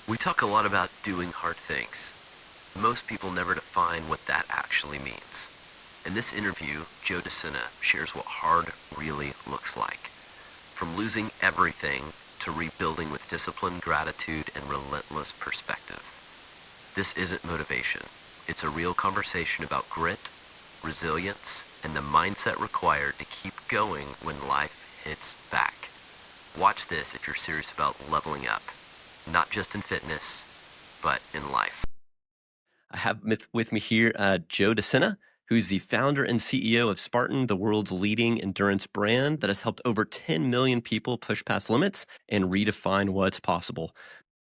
We talk a lot about doing hard things. Most people never define what that actually means. In this interview, DeSena shares what hard really looks like. From losing everything to rebuilding with discipline, gratitude, and relentless perspective. This isn't motivation. It's a real conversation about grit, resilience, and the mindset required to keep going when life hits back. Watch this if you're serious about leveling up, not just in fitness, but in life. I have with me here DeSena, who's the founder and CEO of Spartan, the world's leading endurance brand that has helped over 10 million people push past limits and redefine what's possible.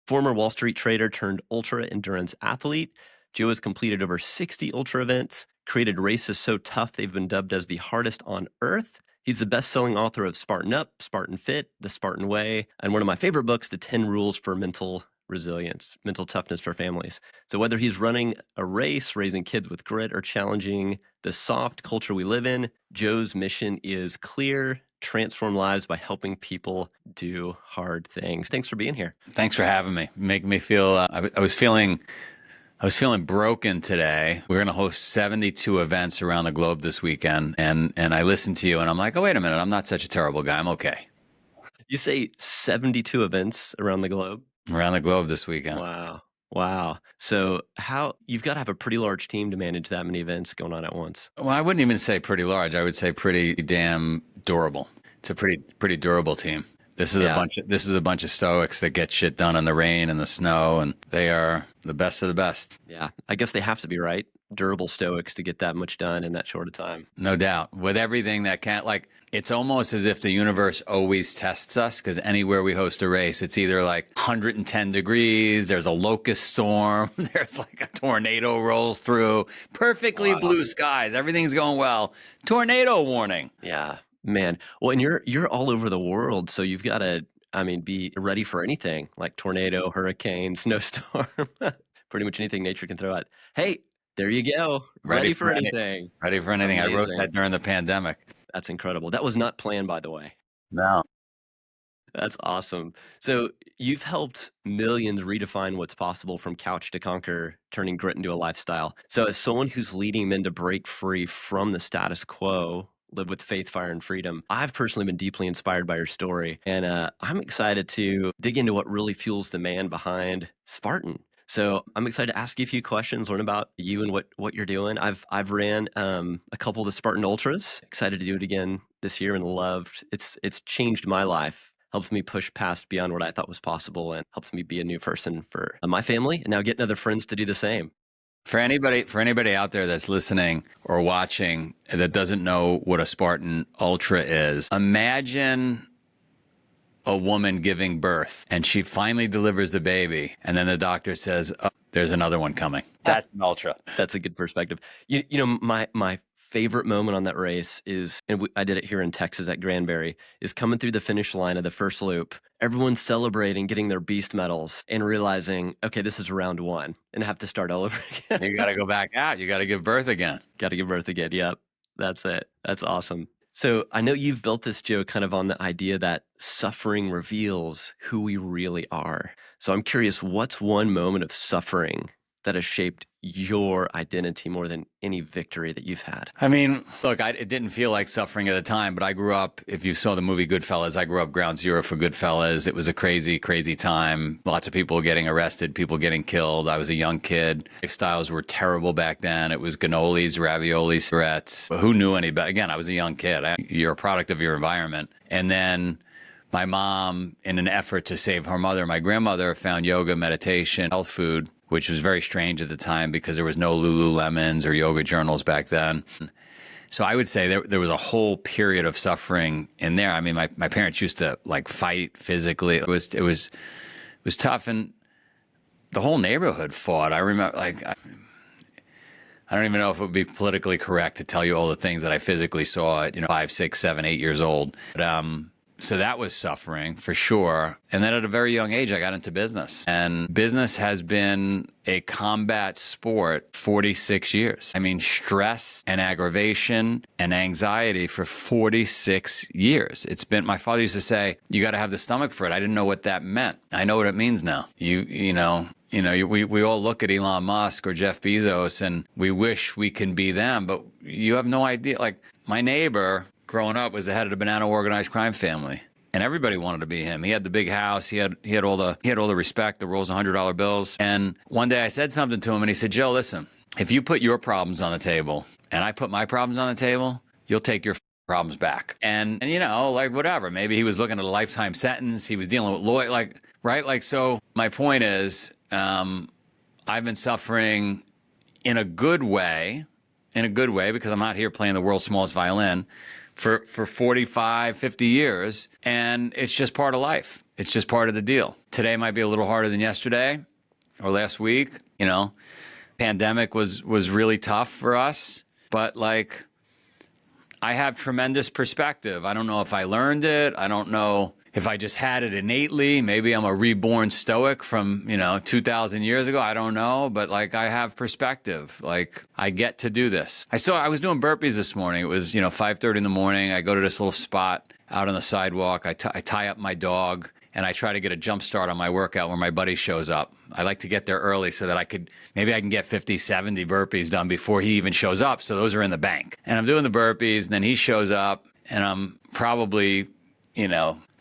Former Wall Street trader turned ultra endurance athlete, Joe has completed over 60 ultra events, created races so tough they've been dubbed as the hardest on earth. He's the best-selling author of Spartan Up, Spartan Fit, The Spartan Way, and one of my favorite books, The 10 Rules for Mental Resilience, Mental Toughness for Families. So whether he's running a race, raising kids with grit, or challenging the soft culture we live in, Joe's mission is clear: transform lives by helping people do hard things. Thanks for being here. Thanks for having me. Make me feel. I was feeling broken today. We're going to host 72 events around the globe this weekend, and I listened to you, and I'm like, oh wait a minute, I'm not such a terrible guy. I'm okay. You say 72 events around the globe? Around the globe this weekend. Wow. So you've got to have a pretty large team to manage that many events going on at once. Well, I wouldn't even say pretty large. I would say pretty damn durable. It's a pretty durable team. This is a bunch of stoics that get shit done in the rain and the snow, and they are the best of the best. Yeah, I guess they have to be, right? Durable stoics to get that much done in that short of time. No doubt. With everything that it's almost as if the universe always tests us, because anywhere we host a race, it's either like 110 degrees, there's a locust storm, there's like a tornado rolls through, perfectly blue skies, everything's going well. Tornado warning. Yeah, man. Well, and you're all over the world, so you've got to, be ready for anything, like tornado, hurricane, snowstorm, pretty much anything nature can throw at. Hey, there you go. Ready for anything. Ready for anything. Amazing. I wrote that during the pandemic. That's incredible. That was not planned, by the way. No. That's awesome. So you've helped millions redefine what's possible from couch to conquer, turning grit into a lifestyle. So as someone who's leading men to break free from the status quo, live with faith, fire, and freedom, I've personally been deeply inspired by your story. And I'm excited to dig into what really fuels the man behind Spartan. So I'm excited to ask you a few questions, learn about you and what you're doing. I've ran a couple of the Spartan Ultras. Excited to do it again this year and loved it's changed my life, helped me push past beyond what I thought was possible, and helped me be a new person for my family, and now getting other friends to do the same. For anybody out there that's listening or watching that doesn't know what a Spartan Ultra is, imagine a woman giving birth and she finally delivers the baby, and then the doctor says, oh, there's another one coming. That's an ultra. That's a good perspective. You know, my favorite moment on that race is, and I did it here in Texas at Granbury, is coming through the finish line of the first loop. Everyone's celebrating, getting their beast medals, and realizing, okay, this is round one, and I have to start all over again. You got to go back out. You got to give birth again. Got to give birth again. Yep. That's it. That's awesome. So I know you've built this, Joe, kind of on the idea that suffering reveals who we really are. So I'm curious, what's one moment of suffering that has shaped your identity more than any victory that you've had? I mean, look, it didn't feel like suffering at the time, but I grew up, if you saw the movie Goodfellas, I grew up ground zero for Goodfellas. It was a crazy, crazy time. Lots of people getting arrested, people getting killed. I was a young kid. Lifestyles were terrible back then. It was cannolis, ravioli, cigarettes. Who knew any better? Again, I was a young kid. You're a product of your environment. And then my mom, in an effort to save her mother, my grandmother, found yoga, meditation, health food, which was very strange at the time because there was no Lululemons or yoga journals back then. So I would say there was a whole period of suffering in there. I mean, my parents used to like fight physically. It was tough, and the whole neighborhood fought. I remember, like, I don't even know if it would be politically correct to tell you all the things that I physically saw at 5, 6, 7, 8 years old. But, So that was suffering for sure. And then at a very young age, I got into business. And business has been a combat sport 46 years. I mean, stress and aggravation and anxiety for 46 years. It's been, my father used to say, you got to have the stomach for it. I didn't know what that meant. I know what it means now. We all look at Elon Musk or Jeff Bezos and we wish we can be them, but you have no idea. Like my neighbor growing up was the head of the Banana organized crime family. And everybody wanted to be him. He had the big house. He had all the respect, the rolls of $100 bills. And one day I said something to him and he said, Joe, listen, if you put your problems on the table and I put my problems on the table, you'll take your problems back. And like whatever, maybe he was looking at a lifetime sentence. He was dealing with lawyer, right? Like, so my point is, I've been suffering in a good way because I'm not here playing the world's smallest violin for 45, 50 years. And it's just part of life. It's just part of the deal. Today might be a little harder than yesterday or last week. Pandemic was really tough for us, but like I have tremendous perspective. I don't know if I learned it. I don't know if I just had it innately. Maybe I'm a reborn stoic from, 2,000 years ago. I don't know. But like I have perspective. Like I get to do this. I was doing burpees this morning. It was, 5:30 in the morning. I go to this little spot out on the sidewalk. I tie up my dog and I try to get a jump start on my workout where my buddy shows up. I like to get there early so that I can get 50, 70 burpees done before he even shows up. So those are in the bank. And I'm doing the burpees and then he shows up and I'm probably,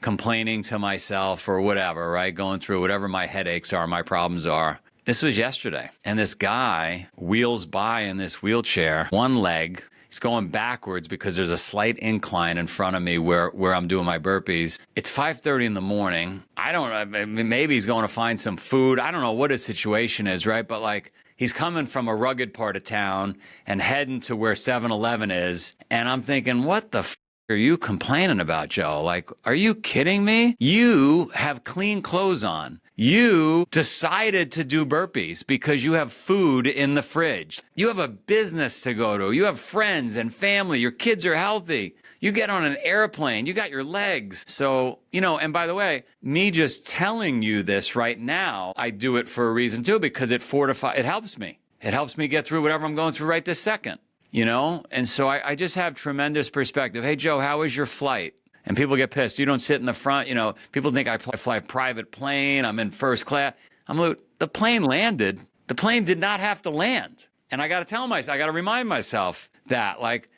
complaining to myself or whatever, right? Going through whatever my headaches are, my problems are. This was yesterday. And this guy wheels by in this wheelchair, one leg. He's going backwards because there's a slight incline in front of me where I'm doing my burpees. It's 5:30 in the morning. I don't know. Maybe he's going to find some food. I don't know what his situation is, right? But like he's coming from a rugged part of town and heading to where 7-Eleven is. And I'm thinking, what the are you complaining about, Joe? Like, are you kidding me? You have clean clothes on. You decided to do burpees because you have food in the fridge. You have a business to go to. You have friends and family. Your kids are healthy. You get on an airplane. You got your legs. So, and by the way, me just telling you this right now, I do it for a reason too, because it helps me. It helps me get through whatever I'm going through right this second. And so I just have tremendous perspective. Hey, Joe, how was your flight? And people get pissed. You don't sit in the front. People think I fly a private plane. I'm in first class. The plane landed. The plane did not have to land. And I got to remind myself that like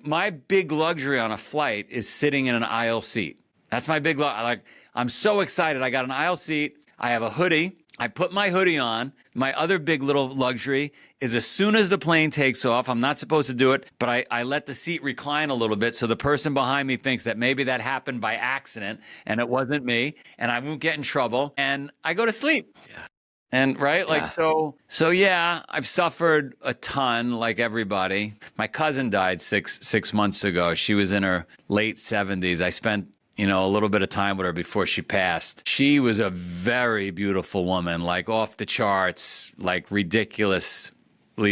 my big luxury on a flight is sitting in an aisle seat. That's my big I'm so excited. I got an aisle seat. I have a hoodie. I put my hoodie on. My other big little luxury is as soon as the plane takes off, I'm not supposed to do it, but I let the seat recline a little bit so the person behind me thinks that maybe that happened by accident and it wasn't me and I won't get in trouble and I go to sleep. Yeah. And right, like, Yeah. so yeah, I've suffered a ton like everybody. My cousin died six months ago. She was in her late 70s. I spent a little bit of time with her before she passed. She was a very beautiful woman, like off the charts, like ridiculously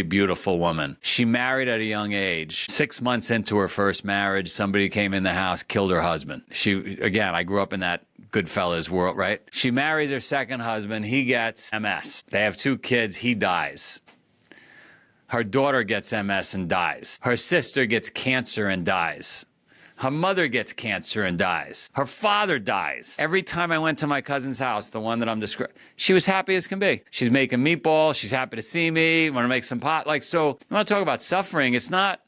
beautiful woman. She married at a young age. 6 months into her first marriage, somebody came in the house, killed her husband. I grew up in that Goodfellas world, right? She marries her second husband. He gets MS. They have 2 kids. He dies. Her daughter gets MS and dies. Her sister gets cancer and dies. Her mother gets cancer and dies. Her father dies. Every time I went to my cousin's house, the one that I'm describing, she was happy as can be. She's making meatballs. She's happy to see me. Want to make some pot. So I want to talk about suffering. It's not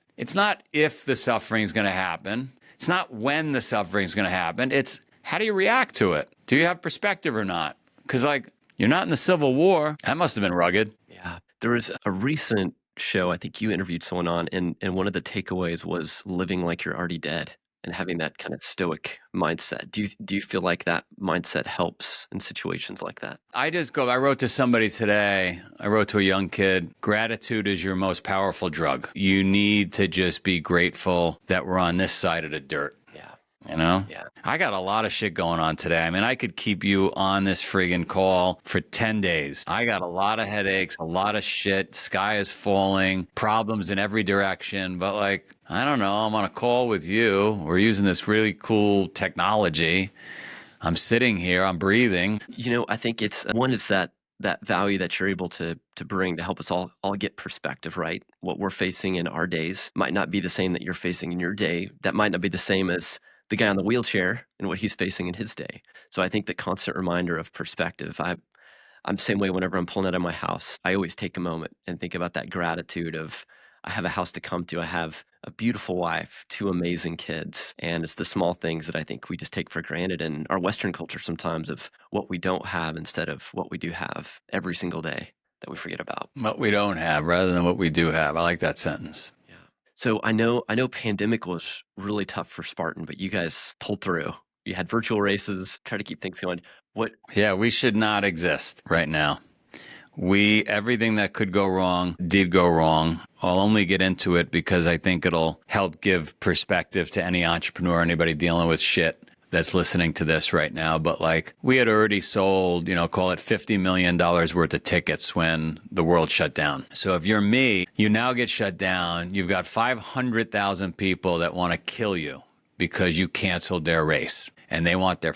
if the suffering is going to happen. It's not when the suffering is going to happen. It's how do you react to it? Do you have perspective or not? Because you're not in the Civil War. That must have been rugged. Yeah. There was a recent show, I think you interviewed someone on, and one of the takeaways was living like you're already dead and having that kind of stoic mindset. Do you feel like that mindset helps in situations like that? I wrote to somebody today, I wrote to a young kid, gratitude is your most powerful drug. You need to just be grateful that we're on this side of the dirt. Yeah. You know, Yeah. I got a lot of shit going on today. I mean, I could keep you on this friggin' call for 10 days. I got a lot of headaches, a lot of shit. Sky is falling, problems in every direction. But like, I don't know, I'm on a call with you. We're using this really cool technology. I'm sitting here, I'm breathing. I think it's that value that you're able to bring to help us all get perspective, right? What we're facing in our days might not be the same that you're facing in your day. That might not be the same as the guy on the wheelchair and what he's facing in his day. So I think the constant reminder of perspective. I'm the same way whenever I'm pulling out of my house. I always take a moment and think about that gratitude of I have a house to come to. I have a beautiful wife, two amazing kids. And it's the small things that I think we just take for granted in our Western culture sometimes of what we don't have instead of what we do have every single day that we forget about. What we don't have rather than what we do have. I like that sentence. Yeah. So I know pandemic was really tough for Spartan, but you guys pulled through. You had virtual races, try to keep things going. Yeah, we should not exist right now. Everything that could go wrong did go wrong. I'll only get into it because I think it'll help give perspective to any entrepreneur, anybody dealing with shit that's listening to this right now. But like, we had already sold, call it $50 million worth of tickets when the world shut down. So if you're me, you now get shut down. You've got 500,000 people that want to kill you because you canceled their race and they want their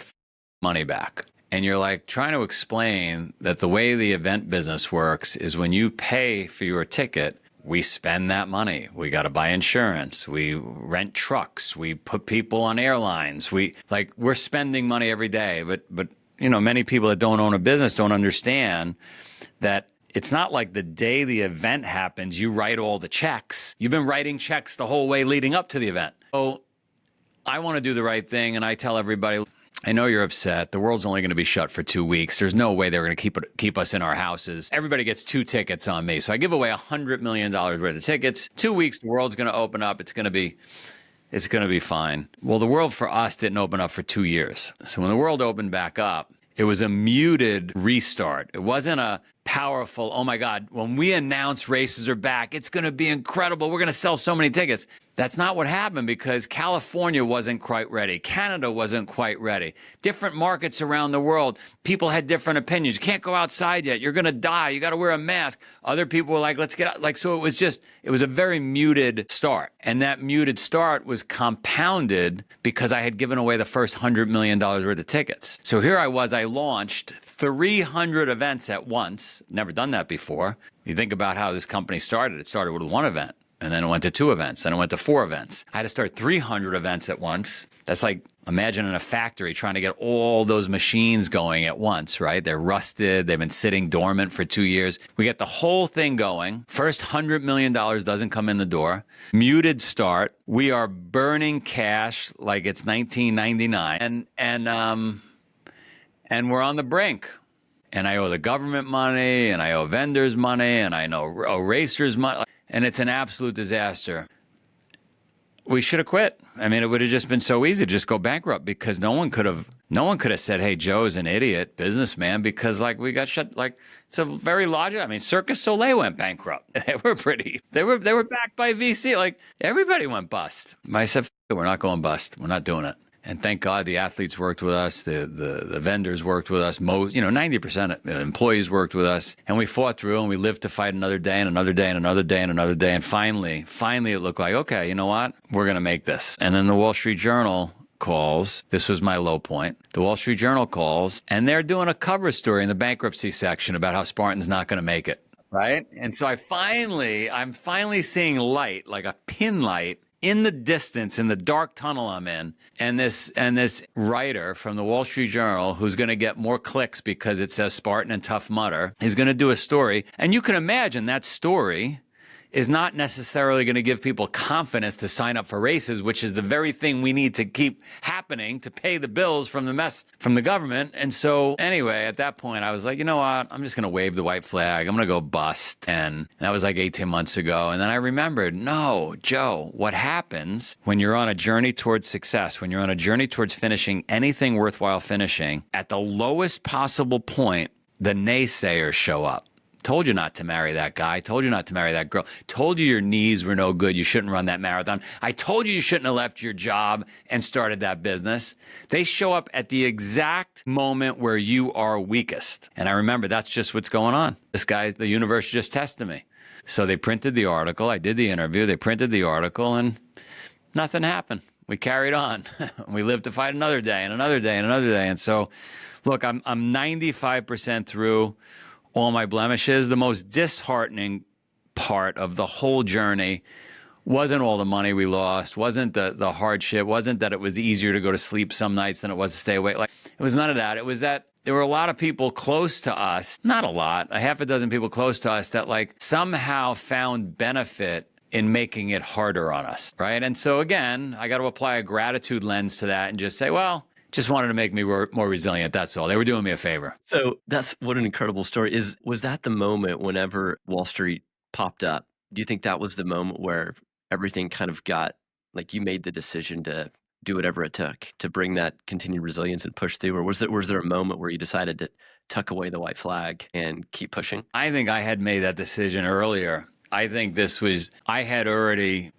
money back. And you're like trying to explain that the way the event business works is when you pay for your ticket, we spend that money. We got to buy insurance. We rent trucks. We put people on airlines. We're spending money every day. But many people that don't own a business don't understand that it's not like the day the event happens, you write all the checks. You've been writing checks the whole way leading up to the event. So I want to do the right thing. And I tell everybody, I know you're upset. The world's only going to be shut for 2 weeks. There's no way they're going to keep us in our houses. Everybody gets 2 tickets on me. So I give away $100 million worth of tickets. 2 weeks, the world's going to open up. It's going to be fine. Well, the world for us didn't open up for 2 years. So when the world opened back up, it was a muted restart. It wasn't a powerful, oh my God, when we announce races are back, it's going to be incredible. We're going to sell so many tickets. That's not what happened because California wasn't quite ready. Canada wasn't quite ready. Different markets around the world, people had different opinions. You can't go outside yet. You're going to die. You got to wear a mask. Other people were like, let's get out. So it was a very muted start. And that muted start was compounded because I had given away the first $100 million worth of tickets. So here I was, I launched 300 events at once. Never done that before. You think about how this company started. It started with 1 event. And then it went to 2 events. Then it went to 4 events. I had to start 300 events at once. That's like, imagine in a factory trying to get all those machines going at once, right? They're rusted. They've been sitting dormant for 2 years. We get the whole thing going. First $100 million doesn't come in the door. Muted start. We are burning cash like it's 1999. And we're on the brink. And I owe the government money, and I owe vendors money, and I owe racers money. And it's an absolute disaster. We should have quit. I mean, it would have just been so easy to just go bankrupt because no one could have said, hey, Joe's an idiot businessman because we got shut. It's a very logical. I mean, Cirque du Soleil went bankrupt. They were backed by VC. Everybody went bust. I said, we're not going bust. We're not doing it. And thank God the athletes worked with us, the vendors worked with us, 90% of the employees worked with us, and we fought through and we lived to fight another day and another day and another day and another day. And finally it looked like, okay, you know what? We're going to make this. And then the Wall Street Journal calls. This was my low point. The Wall Street Journal calls and they're doing a cover story in the bankruptcy section about how Spartan's not going to make it. Right. And so I'm finally seeing light, like a pin light, in the distance, in the dark tunnel I'm in, and this writer from the Wall Street Journal, who's going to get more clicks because it says Spartan and Tough Mudder, is going to do a story. And you can imagine that story is not necessarily going to give people confidence to sign up for races, which is the very thing we need to keep happening to pay the bills from the mess from the government. And so anyway, at that point, I was like, you know what? I'm just going to wave the white flag. I'm going to go bust. And that was like 18 months ago. And then I remembered, no, Joe, what happens when you're on a journey towards success, when you're on a journey towards finishing anything worthwhile finishing, at the lowest possible point, the naysayers show up. Told you not to marry that guy. Told you not to marry that girl. Told you your knees were no good. You shouldn't run that marathon. I told you you shouldn't have left your job and started that business. They show up at the exact moment where you are weakest. And I remember that's just what's going on. This guy, the universe just tested me. So they printed the article. I did the interview. They printed the article and nothing happened. We carried on. We lived to fight another day and another day and another day. And so, look, I'm 95% through all my blemishes. The most disheartening part of the whole journey wasn't all the money we lost, wasn't the hardship, wasn't that it was easier to go to sleep some nights than it was to stay awake. Like, it was none of that. It was that there were a lot of people close to us, not a lot, a half a dozen people close to us that like somehow found benefit in making it harder on us, right? And so again, I got to apply a gratitude lens to that and just say, well, just wanted to make me more resilient. That's all. They were doing me a favor. So that's what an incredible story is. Was that the moment whenever Wall Street popped up? Do you think that was the moment where everything kind of got, like, you made the decision to do whatever it took to bring that continued resilience and push through? Or was there a moment where you decided to tuck away the white flag and keep pushing? I think I had made that decision earlier. I think this was, I had already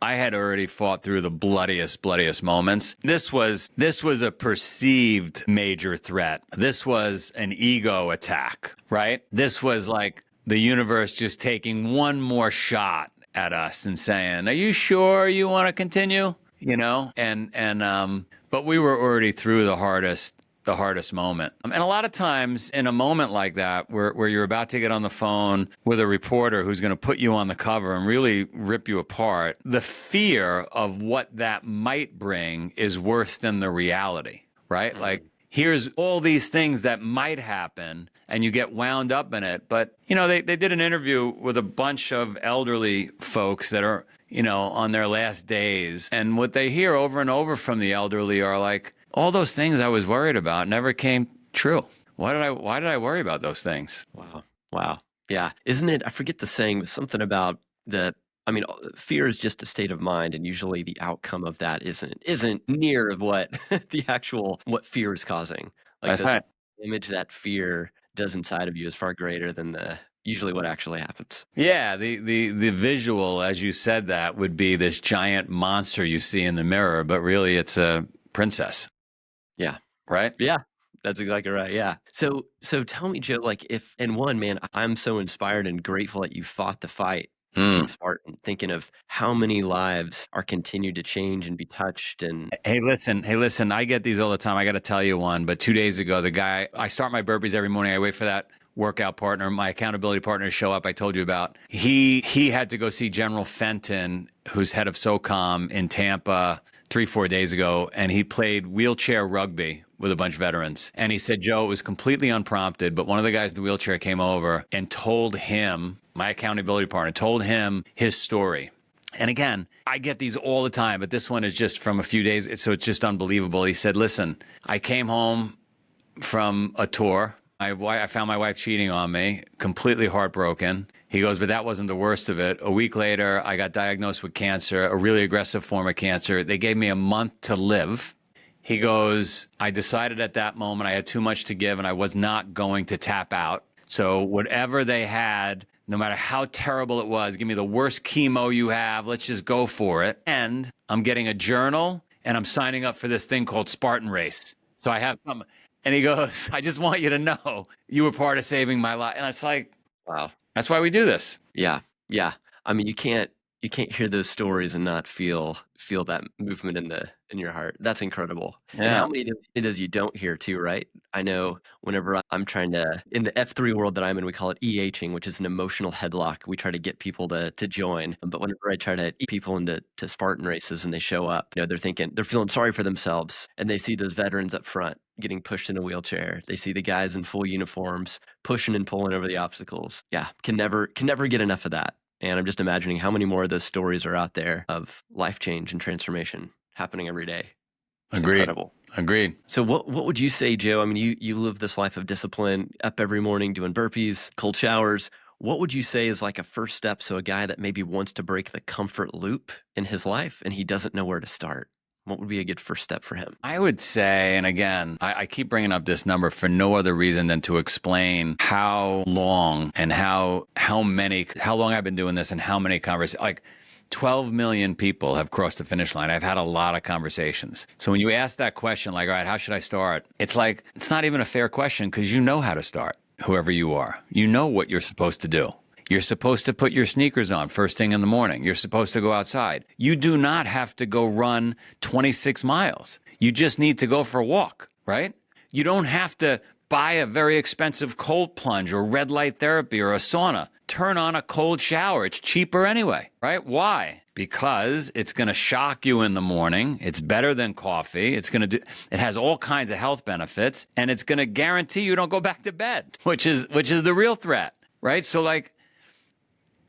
fought through the bloodiest moments. This was a perceived major threat. This was an ego attack, right? This was like the universe just taking one more shot at us and saying, are you sure you want to continue? You know, but we were already through the hardest moment. And a lot of times in a moment like that, where you're about to get on the phone with a reporter who's going to put you on the cover and really rip you apart, the fear of what that might bring is worse than the reality, right? Mm-hmm. Like, here's all these things that might happen and you get wound up in it. But, you know, they did an interview with a bunch of elderly folks that are, you know, on their last days. And what they hear over and over from the elderly are like, all those things I was worried about never came true. Why did I worry about those things? Wow. Yeah. Isn't it, I forget the saying, but something about fear is just a state of mind, and usually the outcome of that isn't near of what what fear is causing. Like, that's right. The image that fear does inside of you is far greater than usually what actually happens. Yeah, the visual, as you said, that would be this giant monster you see in the mirror, but really it's a princess. Yeah. Right? Yeah. That's exactly right. Yeah. So tell me, Joe, like, if, and one, man, I'm so inspired and grateful that you fought the fight. Spartan, thinking of how many lives are continued to change and be touched. And hey, listen, I get these all the time. I got to tell you one, but 2 days ago, the guy, I start my burpees every morning. I wait for that workout partner, my accountability partner, to show up. I told you about, he had to go see General Fenton, who's head of SOCOM in Tampa 3-4 days ago, and he played wheelchair rugby with a bunch of veterans. And he said, Joe, it was completely unprompted, but one of the guys in the wheelchair came over and told him, my accountability partner, told him his story. And again, I get these all the time, but this one is just from a few days, so it's just unbelievable. He said, listen, I came home from a tour. I found my wife cheating on me, completely heartbroken. He goes, but that wasn't the worst of it. A week later, I got diagnosed with cancer, a really aggressive form of cancer. They gave me a month to live. He goes, I decided at that moment I had too much to give and I was not going to tap out. So whatever they had, no matter how terrible it was, give me the worst chemo you have. Let's just go for it. And I'm getting a journal and I'm signing up for this thing called Spartan Race. So I have some. And he goes, I just want you to know you were part of saving my life. And it's like, wow, that's why we do this. Yeah. I mean, you can't hear those stories and not feel that movement in your heart. That's incredible. Yeah. And how many it is you don't hear too, right? I know whenever I'm trying to, in the F3 world that I'm in, we call it EHing, which is an emotional headlock. We try to get people to join. But whenever I try to get people into Spartan races and they show up, you know, they're feeling sorry for themselves, and they see those veterans up front getting pushed in a wheelchair. They see the guys in full uniforms pushing and pulling over the obstacles. Yeah, can never get enough of that. And I'm just imagining how many more of those stories are out there of life change and transformation happening every day. It's Agreed. Incredible. Agreed. So what would you say, Joe? I mean, you live this life of discipline, up every morning doing burpees, cold showers. What would you say is like a first step? So a guy that maybe wants to break the comfort loop in his life and he doesn't know where to start. What would be a good first step for him? I would say, and again, I keep bringing up this number for no other reason than to explain how long and how long I've been doing this and how many conversations, like 12 million people have crossed the finish line. I've had a lot of conversations. So when you ask that question, like, all right, how should I start? It's like, it's not even a fair question because you know how to start, whoever you are. You know what you're supposed to do. You're supposed to put your sneakers on first thing in the morning. You're supposed to go outside. You do not have to go run 26 miles. You just need to go for a walk, right? You don't have to buy a very expensive cold plunge or red light therapy or a sauna. Turn on a cold shower. It's cheaper anyway, right? Why? Because it's going to shock you in the morning. It's better than coffee. It has all kinds of health benefits, and it's going to guarantee you don't go back to bed, which is the real threat, right? So like,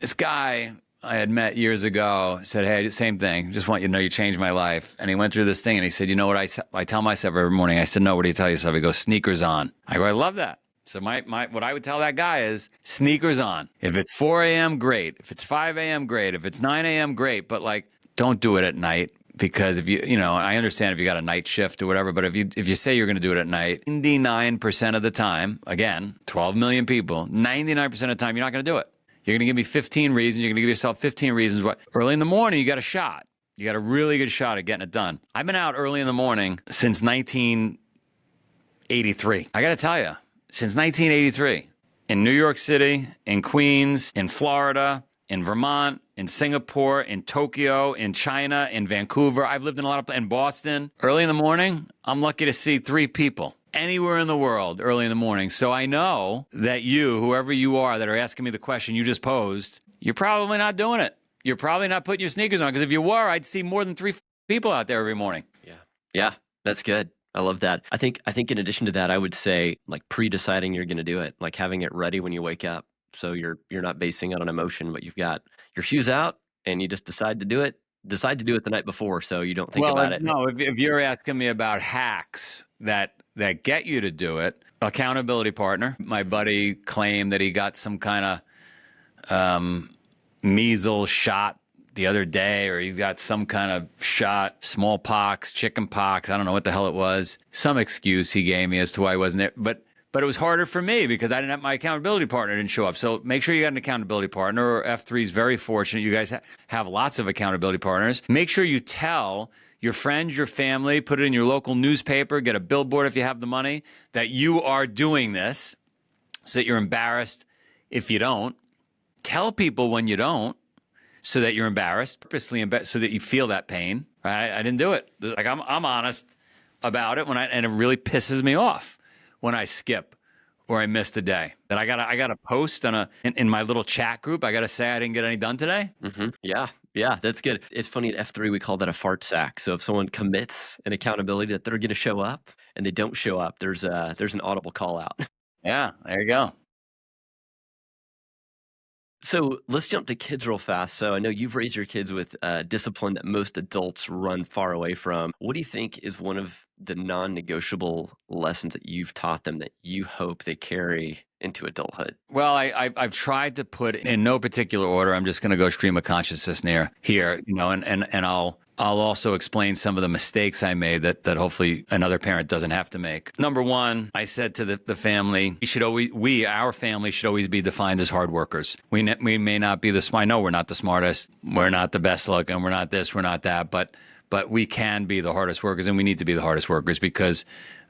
this guy I had met years ago said, hey, same thing. Just want you to know you changed my life. And he went through this thing and he said, you know what I tell myself every morning? I said, no, what do you tell yourself? He goes, sneakers on. I go, I love that. So what I would tell that guy is sneakers on. If it's 4 a.m., great. If it's 5 a.m., great. If it's 9 a.m., great. But like, don't do it at night. Because if I understand if you got a night shift or whatever, but if you say you're going to do it at night, 99% of the time, again, 12 million people, 99% of the time, you're not going to do it. You're going to give me 15 reasons. You're going to give yourself 15 reasons. Early in the morning, you got a shot. You got a really good shot at getting it done. I've been out early in the morning since 1983. I got to tell you, since 1983, in New York City, in Queens, in Florida, in Vermont, in Singapore, in Tokyo, in China, in Vancouver. I've lived in a lot of places, in Boston. Early in the morning, I'm lucky to see 3 people. Anywhere in the world early in the morning. So I know that you, whoever you are that are asking me the question you just posed, you're probably not doing it. You're probably not putting your sneakers on, because if you were, I'd see more than 3 people out there every morning. Yeah, that's good. I love that. I think in addition to that, I would say like pre-deciding you're going to do it, like having it ready when you wake up. So you're not basing it on emotion, but you've got your shoes out and you just decide to do it. Decide to do it the night before so you don't think about it. No, if you're asking me about hacks that get you to do it, accountability partner. My buddy claimed that he got some kind of measles shot the other day, or he got some kind of shot, smallpox, chicken pox. I don't know what the hell it was. Some excuse he gave me as to why he wasn't there. But it was harder for me because I didn't have my accountability partner didn't show up. So make sure you got an accountability partner. Or F3 is very fortunate. You guys have lots of accountability partners. Make sure you tell your friends, your family, put it in your local newspaper, get a billboard if you have the money, that you are doing this so that you're embarrassed if you don't. Tell people when you don't so that you're embarrassed, purposely so that you feel that pain. Right? I didn't do it. Like I'm honest about it and it really pisses me off when I skip or I missed a day. That I gotta post in my little chat group. I gotta say I didn't get any done today. Mm-hmm. Yeah, that's good. It's funny at F3 we call that a fart sack. So if someone commits an accountability that they're going to show up and they don't show up, there's an audible call out. Yeah, there you go. So let's jump to kids real fast. So I know you've raised your kids with discipline that most adults run far away from. What do you think is one of the non-negotiable lessons that you've taught them that you hope they carry into adulthood? Well, I've tried to put in no particular order. I'm just going to go stream of consciousness here, and I'll also explain some of the mistakes I made that hopefully another parent doesn't have to make. Number one, I said to the family, our family should always be defined as hard workers. We may not be the smart. I know we're not the smartest. We're not the best looking. We're not this. We're not that. But we can be the hardest workers, and we need to be the hardest workers because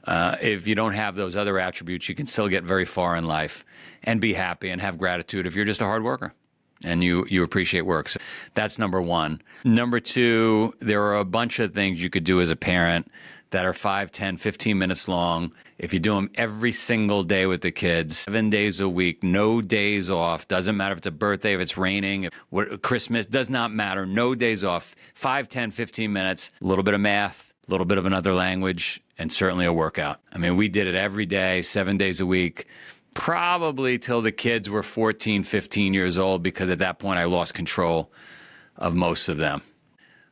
if you don't have those other attributes, you can still get very far in life and be happy and have gratitude if you're just a hard worker and you appreciate work. So that's number one. Number two, there are a bunch of things you could do as a parent that are 5, 10, 15 minutes long. If you do them every single day with the kids, 7 days a week, no days off, doesn't matter if it's a birthday, if it's raining, Christmas, does not matter, no days off, 5, 10, 15 minutes, a little bit of math, a little bit of another language, and certainly a workout. I mean, we did it every day, 7 days a week, probably till the kids were 14, 15 years old, because at that point I lost control of most of them.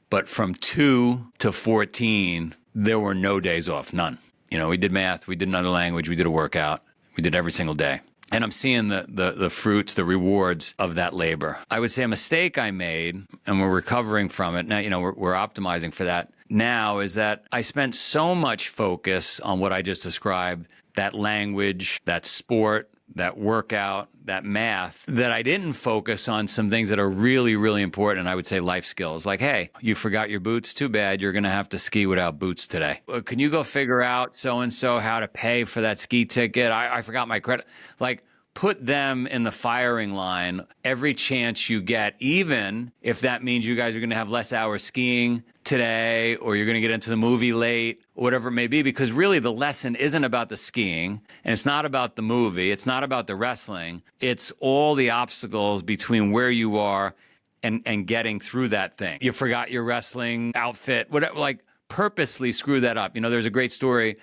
But from 2 to 14, there were no days off, none. We did math, we did another language, we did a workout, we did every single day. And I'm seeing the fruits, the rewards of that labor. I would say a mistake I made, and we're recovering from it. Now, we're optimizing for that now is that I spent so much focus on what I just described, that language, that sport, that workout, that math, that I didn't focus on some things that are really, really important. And I would say life skills. Like, hey, you forgot your boots? Too bad. You're going to have to ski without boots today. Can you go figure out so-and-so how to pay for that ski ticket? I forgot my credit. Like, put them in the firing line every chance you get, even if that means you guys are going to have less hours skiing today, or you're going to get into the movie late, or whatever it may be, because really the lesson isn't about the skiing, and it's not about the movie, it's not about the wrestling, it's all the obstacles between where you are and getting through that thing. You forgot your wrestling outfit, whatever, like purposely screw that up. You know, there's a great story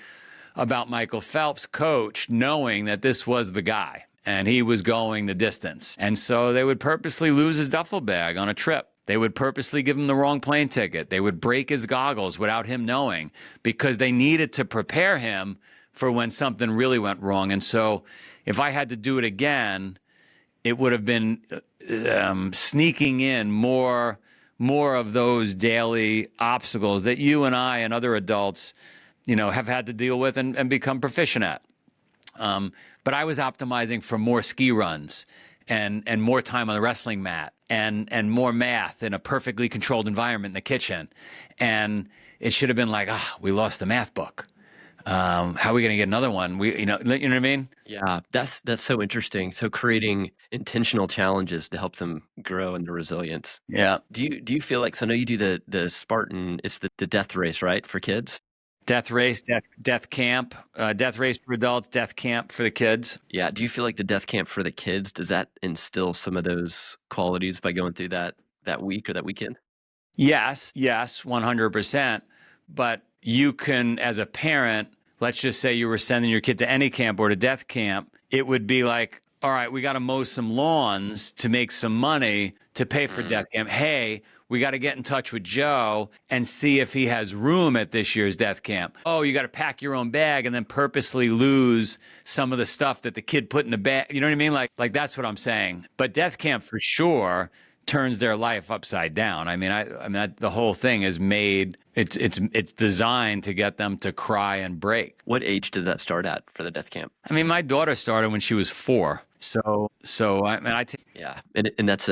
about Michael Phelps' coach knowing that this was the guy and he was going the distance. And so they would purposely lose his duffel bag on a trip. They would purposely give him the wrong plane ticket. They would break his goggles without him knowing, because they needed to prepare him for when something really went wrong. And so if I had to do it again, it would have been sneaking in more of those daily obstacles that you and I and other adults, you know, have had to deal with and become proficient at. But I was optimizing for more ski runs and more time on the wrestling mat and more math in a perfectly controlled environment in the kitchen. And it should have been like, we lost the math book. How are we going to get another one? You know what I mean? Yeah, that's so interesting. So creating intentional challenges to help them grow in their resilience. Yeah. Do you feel like, so I know you do the Spartan, it's the death race, right, for kids? Death race, death camp, death race for adults, death camp for the kids. Yeah. Do you feel like the death camp for the kids, does that instill some of those qualities by going through that week or that weekend? Yes, 100%. But you can, as a parent, let's just say you were sending your kid to any camp or to death camp, it would be like, all right, we got to mow some lawns to make some money to pay for death camp. Hey, we got to get in touch with Joe and see if he has room at this year's death camp. Oh, you got to pack your own bag and then purposely lose some of the stuff that the kid put in the bag. You know what I mean? Like that's what I'm saying. But death camp for sure turns their life upside down. I mean, the whole thing is made. It's designed to get them to cry and break. What age did that start at for the death camp? I mean, my daughter started when she was 4. So Yeah, and that's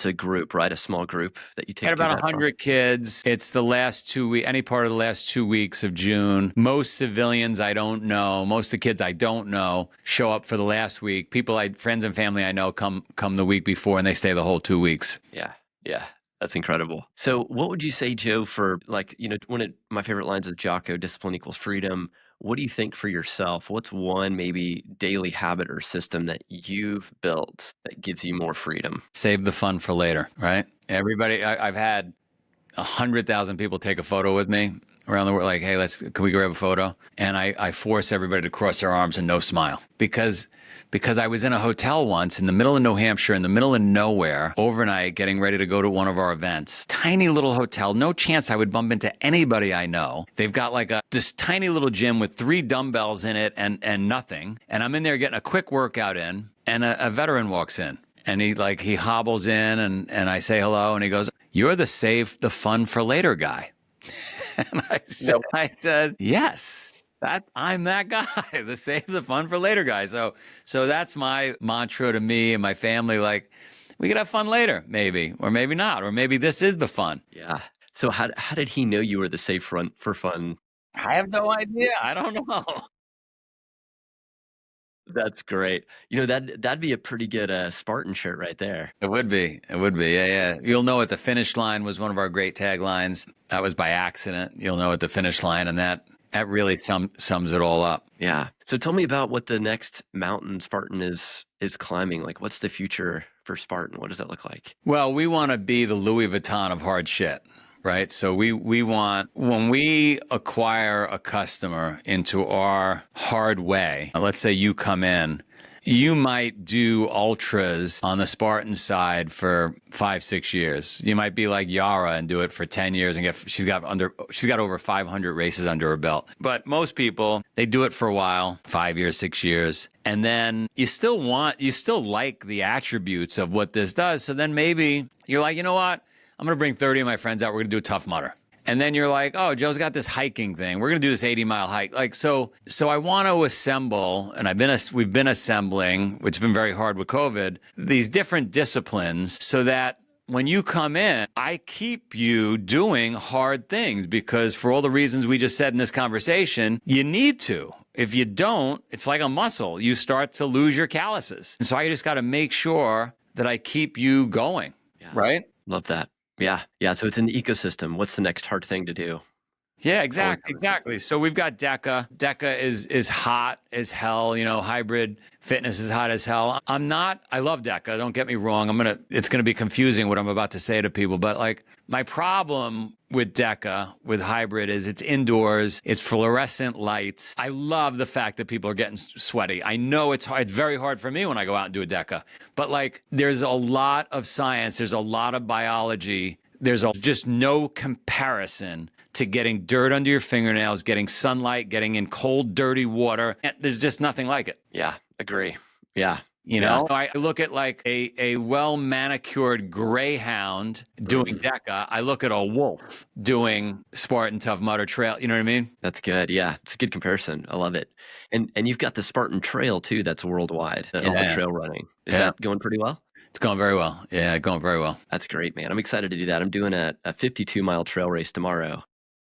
a group, right? A small group that you take. Got about 100 kids. It's the last 2 weeks, any part of the last 2 weeks of June. Most civilians I don't know, most of the kids I don't know show up for the last week. Friends and family I know come the week before, and they stay the whole 2 weeks. Yeah. That's incredible. So what would you say, Joe, for like, you know, my favorite lines of Jocko, discipline equals freedom. What do you think for yourself? What's one maybe daily habit or system that you've built that gives you more freedom? Save the fun for later, right? Everybody, I've had 100,000 people take a photo with me around the world. Like, hey, can we grab a photo? And I force everybody to cross their arms and no smile because I was in a hotel once in the middle of New Hampshire, in the middle of nowhere, overnight, getting ready to go to one of our events. Tiny little hotel, no chance I would bump into anybody I know. They've got like this tiny little gym with 3 dumbbells in it and nothing. And I'm in there getting a quick workout in, and a veteran walks in. And he hobbles in, and I say hello, and he goes, "You're the save the fun for later guy." And I said, yes. I'm that guy, the save the fun for later guy. So that's my mantra to me and my family. Like, we could have fun later, maybe, or maybe not, or maybe this is the fun. Yeah. So how did he know you were the safe front for fun? I have no idea. I don't know. That's great. You know, that'd be a pretty good Spartan shirt right there. It would be. Yeah. You'll know at the finish line was one of our great taglines. That was by accident. You'll know at the finish line, and that really sums it all up. Yeah. So tell me about what the next mountain Spartan is climbing. Like, what's the future for Spartan? What does that look like? Well, we want to be the Louis Vuitton of hard shit, right? So we want, when we acquire a customer into our hard way, let's say you come in, you might do ultras on the Spartan side for 5-6 years. You might be like Yara and do it for 10 years and she's got over 500 races under her belt. But most people, they do it for a while, 5 years, 6 years. And then you still like the attributes of what this does. So then maybe you're like, you know what? I'm going to bring 30 of my friends out. We're going to do a Tough Mudder. And then you're like, oh, Joe's got this hiking thing. We're going to do this 80-mile hike. Like, so I want to assemble, and we've been assembling, which has been very hard with COVID, these different disciplines so that when you come in, I keep you doing hard things because for all the reasons we just said in this conversation, you need to. If you don't, it's like a muscle. You start to lose your calluses. And so I just got to make sure that I keep you going. Yeah. Right? Love that. Yeah. Yeah. So it's an ecosystem. What's the next hard thing to do? Yeah, exactly. So we've got DeCa. DeCa is hot as hell. You know, hybrid fitness is hot as hell. I love DeCa. Don't get me wrong. It's gonna be confusing what I'm about to say to people, but like my problem with DeCa, with hybrid, is it's indoors. It's fluorescent lights. I love the fact that people are getting sweaty. I know it's hard. It's very hard for me when I go out and do a DeCa, but like there's a lot of science. There's a lot of biology. There's just no comparison to getting dirt under your fingernails, getting sunlight, getting in cold, dirty water. There's just nothing like it. Yeah, agree. Yeah. You know, I look at like a well-manicured greyhound doing DeCa. I look at a wolf doing Spartan Tough Mudder Trail. You know what I mean? That's good. Yeah, it's a good comparison. I love it. And you've got the Spartan Trail too. That's worldwide. All the trail running. Is that going pretty well? It's going very well. Yeah, going very well. That's great, man. I'm excited to do that. I'm doing a 52-mile trail race tomorrow.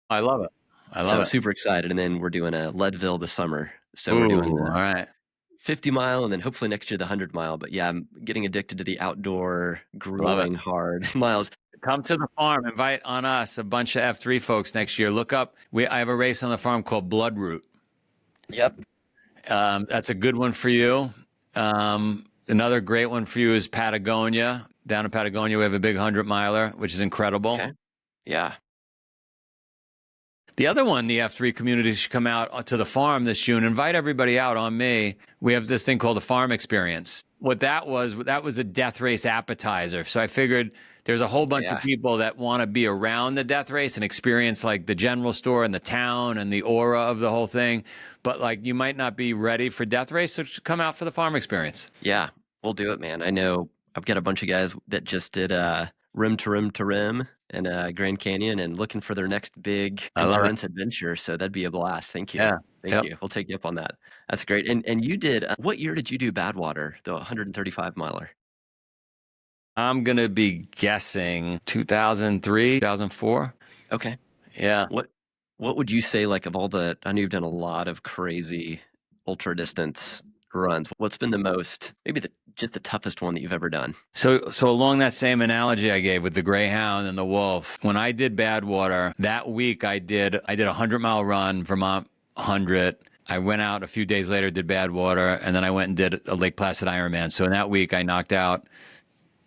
I love it. I'm super excited. And then we're doing a Leadville this summer. So Ooh, we're doing all right. 50-mile and then hopefully next year the 100-mile. But yeah, I'm getting addicted to the outdoor, grueling, hard miles. Come to the farm. Invite on us a bunch of F3 folks next year. Look up. I have a race on the farm called Bloodroot. Yep. That's a good one for you. Another great one for you is Patagonia. Down in Patagonia, we have a big 100-miler, which is incredible. Okay. Yeah. The other one, the F3 community should come out to the farm this June. Invite everybody out on me. We have this thing called the Farm Experience. What that was a death race appetizer. So I figured there's a whole bunch of people that want to be around the death race and experience like the general store and the town and the aura of the whole thing. But like you might not be ready for death race, so come out for the Farm Experience. Yeah, we'll do it, man. I know I've got a bunch of guys that just did rim to rim to rim and Grand Canyon and looking for their next big endurance adventure. So that'd be a blast. Thank you. Yeah. Thank you. We'll take you up on that. That's great. And you did, what year did you do Badwater, the 135 miler? I'm going to be guessing 2003, 2004. Okay. Yeah. What would you say, like, of all the, I know you've done a lot of crazy ultra distance runs. What's been the most, maybe just the toughest one that you've ever done? So along that same analogy I gave with the Greyhound and the Wolf, when I did Badwater, that week I did a 100-mile run, Vermont 100. I went out a few days later, did Badwater, and then I went and did a Lake Placid Ironman. So in that week, I knocked out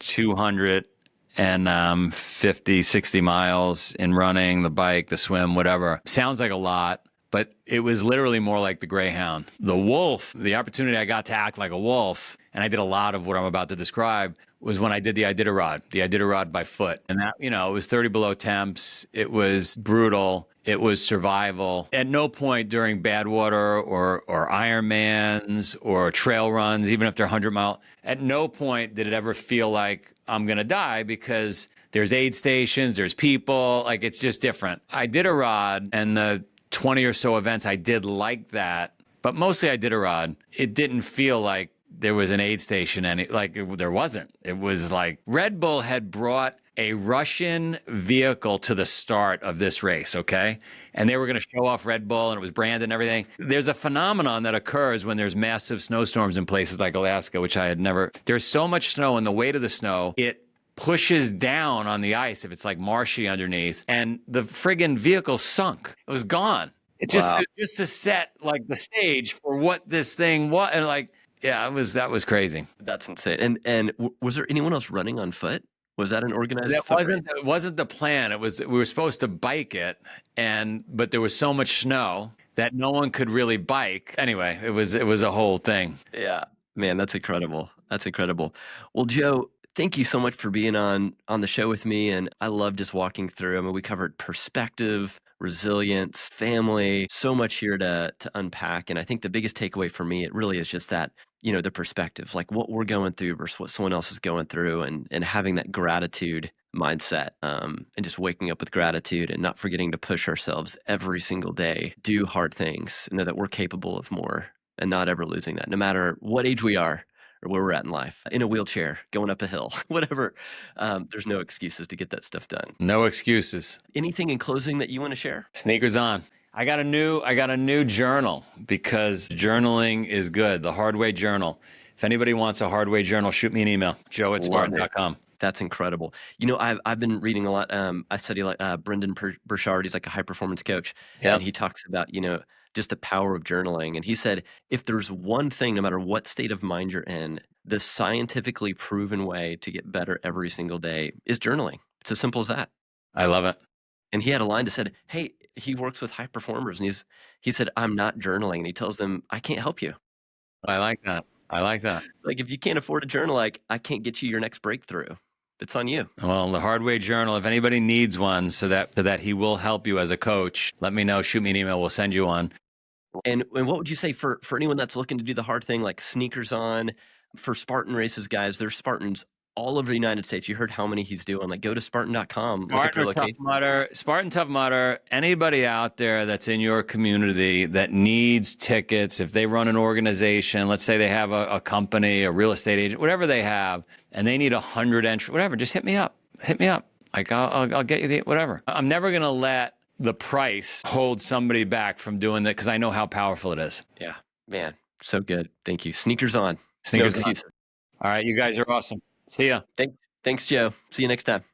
250, 60 miles in running, the bike, the swim, whatever. Sounds like a lot, but it was literally more like the Greyhound. The Wolf, the opportunity I got to act like a wolf, and I did a lot of what I'm about to describe, was when I did the Iditarod by foot. And that, it was 30 below temps. It was brutal. It was survival. At no point during Badwater or Ironmans or trail runs, even if they're 100-mile, at no point did it ever feel like I'm going to die because there's aid stations, there's people, like it's just different. Iditarod and the 20 or so events I did like that, but mostly Iditarod, it didn't feel like there was an aid station there wasn't. It was like Red Bull had brought a Russian vehicle to the start of this race, okay? And they were going to show off Red Bull and it was branded and everything. There's a phenomenon that occurs when there's massive snowstorms in places like Alaska, which I had never, there's so much snow and the weight of the snow, it pushes down on the ice if it's like marshy underneath, and the friggin' vehicle sunk. It was gone. It just to set like the stage for what this thing was, and like, yeah, that was crazy. That's insane. And was there anyone else running on foot? Was that an organized? It wasn't the plan. We were supposed to bike it, but there was so much snow that no one could really bike. Anyway, it was a whole thing. Yeah, man, that's incredible. That's incredible. Well, Joe, thank you so much for being on the show with me. And I love just walking through. I mean, we covered perspective, resilience, family, so much here to unpack. And I think the biggest takeaway for me, it really is just that, the perspective, like what we're going through versus what someone else is going through, and having that gratitude mindset, and just waking up with gratitude and not forgetting to push ourselves every single day, do hard things, know that we're capable of more, and not ever losing that, no matter what age we are or where we're at in life, in a wheelchair, going up a hill, whatever. There's no excuses to get that stuff done. No excuses. Anything in closing that you want to share? Sneakers on. I got a new journal because journaling is good. The Hard Way Journal. If anybody wants a Hard Way Journal, shoot me an email. joe@spartan.com. That's incredible. I've been reading a lot. I study like Brendan Burchard. He's like a high performance coach, and he talks about just the power of journaling. And he said, if there's one thing, no matter what state of mind you're in, the scientifically proven way to get better every single day is journaling. It's as simple as that. I love it. And he had a line that said, "Hey, he works with high performers, and he said, I'm not journaling," and he tells them, "I can't help you." I like that. Like, if you can't afford a journal, like, I can't get you your next breakthrough. It's on you. Well, the Hard Way Journal, if anybody needs one so that he will help you as a coach, let me know. Shoot me an email. We'll send you one. And what would you say for anyone that's looking to do the hard thing, like sneakers on, for Spartan races, guys? There's Spartans all over the United States. You heard how many he's doing. Like, go to Spartan.com. Spartan Tough Mudder, anybody out there that's in your community that needs tickets, if they run an organization, let's say they have a company, a real estate agent, whatever they have, and they need 100 entries, whatever, just hit me up. Like, I'll get you whatever. I'm never going to let the price hold somebody back from doing that because I know how powerful it is. Yeah, man. So good. Thank you. Sneakers on. Sneakers on. All right, you guys are awesome. See ya. Thanks, Joe. See you next time.